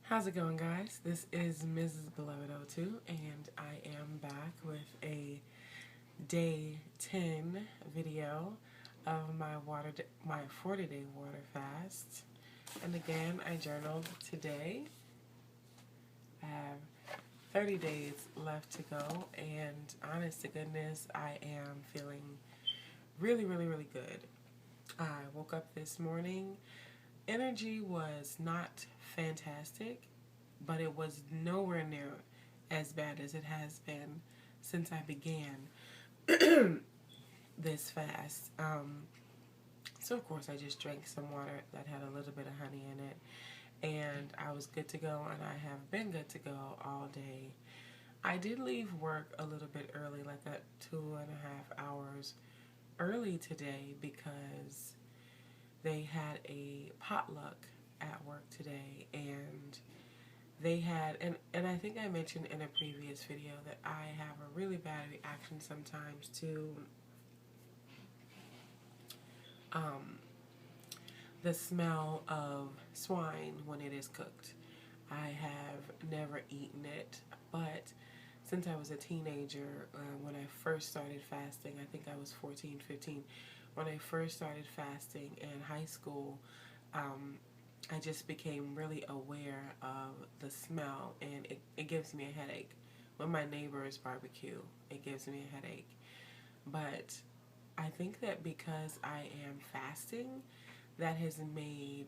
How's it going, guys? This is Mrs. Beloved02, and I am back with a day 10 video of my 40-day water fast. And again, I journaled today. I have 30 days left to go, and honest to goodness, I am feeling really, really, really good. I woke up this morning. Energy was not fantastic, but it was nowhere near as bad as it has been since I began this fast. So of course I just drank some water that had a little bit of honey in it, and I was good to go, and I have been good to go all day. I did leave work a little bit early, like at 2.5 hours early today, because they had a potluck at work today, and they had, and I think I mentioned in a previous video that I have a really bad reaction sometimes to the smell of swine when it is cooked. I have never eaten it, but since I was a teenager, when I first started fasting, I think I was 14, 15, when I first started fasting in high school, I just became really aware of the smell, and it gives me a headache. When my neighbors barbecue, it gives me a headache. But I think that because I am fasting, that has made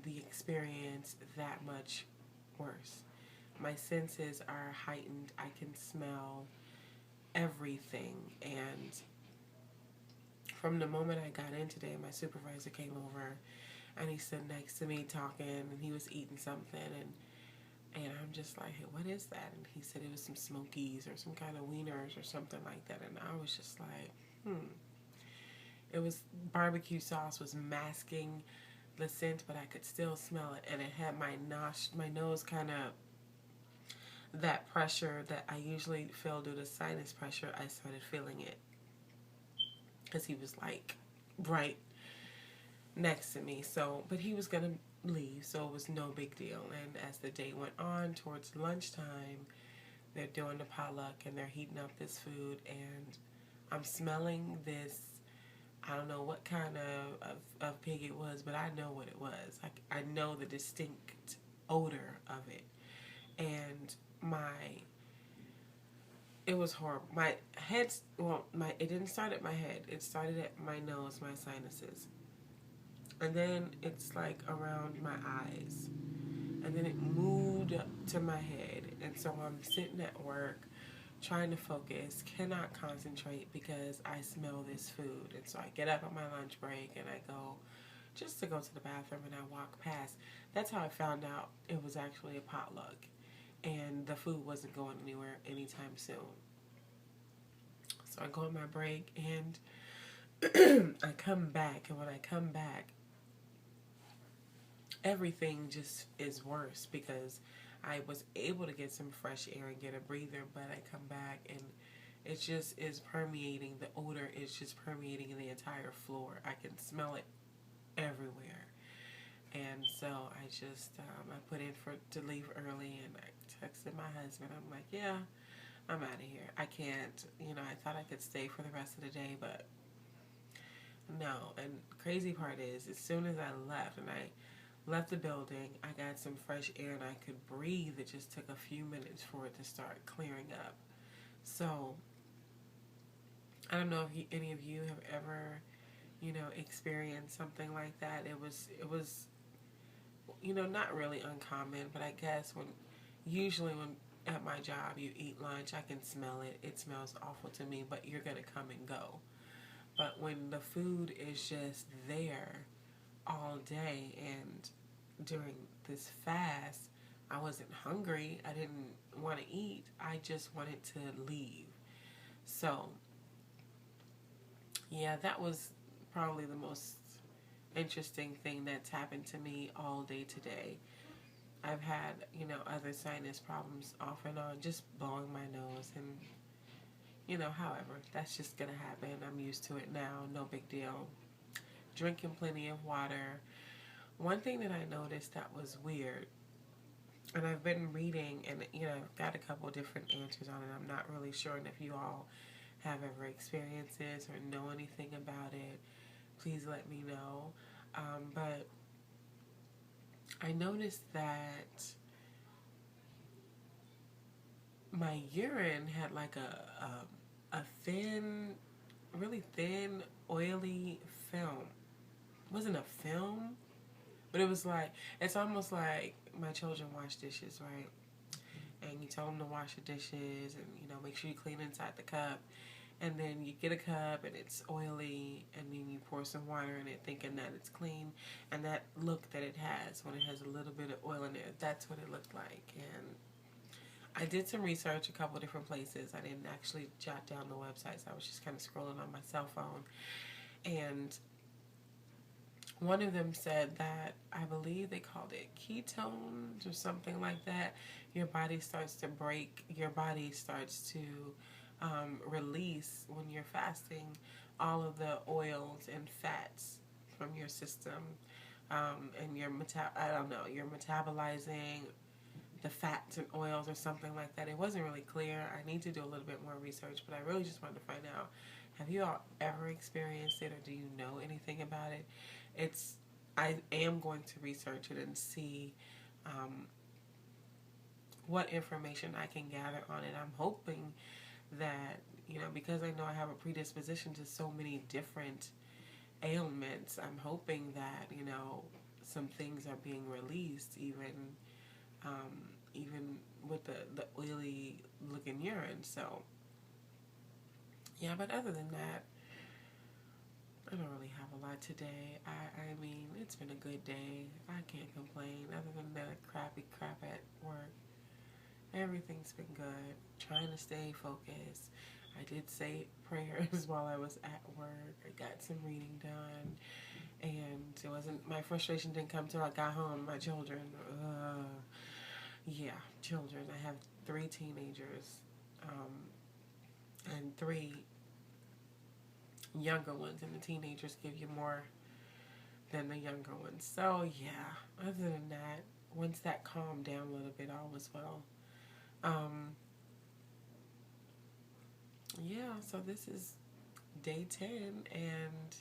the experience that much worse. My senses are heightened. I can smell everything, and from the moment I got in today, my supervisor came over and he stood next to me talking, and he was eating something, and I'm just like, hey, what is that? And he said it was some Smokies or some kind of wieners or something like that, and I was just like, It was, barbecue sauce was masking the scent, but I could still smell it, and it had my nose kind of, that pressure that I usually feel due to sinus pressure, I started feeling it, because he was like right next to me. So, but he was gonna leave, so it was no big deal. And as the day went on, towards lunchtime, they're doing the potluck and they're heating up this food, and I'm smelling this. I don't know what kind of pig it was, but I know what it was. I know the distinct odor of it, and it was horrible. My head, it didn't start at my head. It started at my nose, my sinuses. And then it's like around my eyes. And then it moved to my head. And so I'm sitting at work trying to focus, cannot concentrate because I smell this food. And so I get up on my lunch break and I go just to go to the bathroom, and I walk past. That's how I found out it was actually a potluck, and the food wasn't going anywhere anytime soon. So I go on my break, and I come back, and when I come back, everything just is worse because I was able to get some fresh air and get a breather, but I come back and it just is permeating. The odor is just permeating the entire floor. I can smell it everywhere. And so I just, I put in to leave early, and I texted my husband. I'm like, yeah, I'm out of here. I can't, I thought I could stay for the rest of the day, but no. And the crazy part is, as soon as I left, and I left the building, I got some fresh air and I could breathe. It just took a few minutes for it to start clearing up. So I don't know if any of you have ever, experienced something like that. It was, not really uncommon, but I guess usually when at my job you eat lunch, I can smell it. It smells awful to me, but you're going to come and go. But when the food is just there all day, and during this fast, I wasn't hungry. I didn't want to eat. I just wanted to leave. So, yeah, that was probably the most interesting thing that's happened to me all day today. I've had, other sinus problems off and on, just blowing my nose, and, however, that's just going to happen. I'm used to it now, no big deal. Drinking plenty of water. One thing that I noticed that was weird, And I've been reading, and I've got a couple different answers on it. I'm not really sure, and if you all have ever experienced this or know anything about it, please let me know. But I noticed that my urine had like a thin, really thin, oily film. It wasn't a film, but it was like, it's almost like my children wash dishes, right? And you tell them to wash the dishes and, make sure you clean inside the cup. And then you get a cup and it's oily, and then you pour some water in it thinking that it's clean. And that look that it has when it has a little bit of oil in it, that's what it looked like. And I did some research a couple different places. I didn't actually jot down the websites. I was just kind of scrolling on my cell phone. And one of them said that, I believe they called it ketones or something like that. Your body starts to break, your body starts to release when you're fasting all of the oils and fats from your system. And you're you're metabolizing the fats and oils or something like that. It wasn't really clear. I need to do a little bit more research, but I really just wanted to find out, have you all ever experienced it, or do you know anything about it? I am going to research it and see what information I can gather on it. I'm hoping that, because I know I have a predisposition to so many different ailments, I'm hoping that, some things are being released, even with the oily looking urine. So, yeah, but other than that, I don't really have a lot today. I mean, it's been a good day. I can't complain. Other than the crappy crap at work, everything's been good. Trying to stay focused. I did say prayers while I was at work. I got some reading done. And it wasn't, my frustration didn't come till I got home. My children, children. I have 3 teenagers, and 3 younger ones, and the teenagers give you more than the younger ones. So yeah, other than that, once that calmed down a little bit, all was well. So this is day 10 and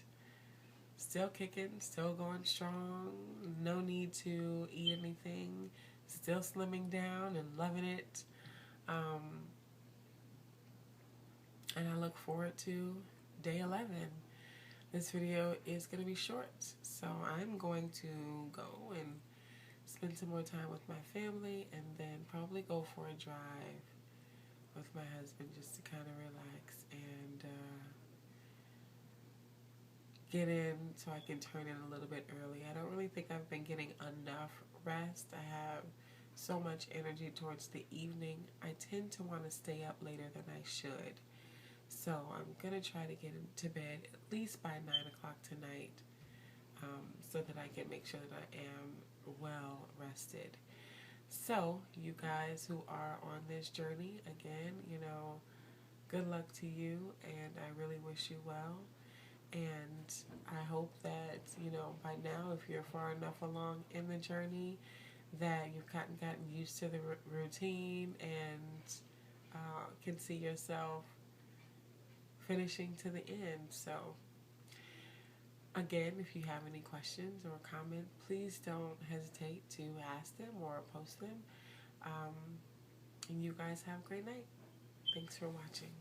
still kicking, still going strong. No need to eat anything. Still slimming down and loving it. And I look forward to day 11. This video is going to be short, so I'm going to go and spend some more time with my family, and then probably go for a drive with my husband just to kind of relax and get in so I can turn in a little bit early. I don't really think I've been getting enough rest. I have so much energy towards the evening. I tend to want to stay up later than I should. So I'm going to try to get into bed at least by 9 o'clock tonight, so that I can make sure that I am well rested. So you guys who are on this journey, again, good luck to you, and I really wish you well. And I hope that, by now, if you're far enough along in the journey, that you've gotten used to the routine and can see yourself finishing to the end. So, again, if you have any questions or comments, please don't hesitate to ask them or post them. And you guys have a great night. Thanks for watching.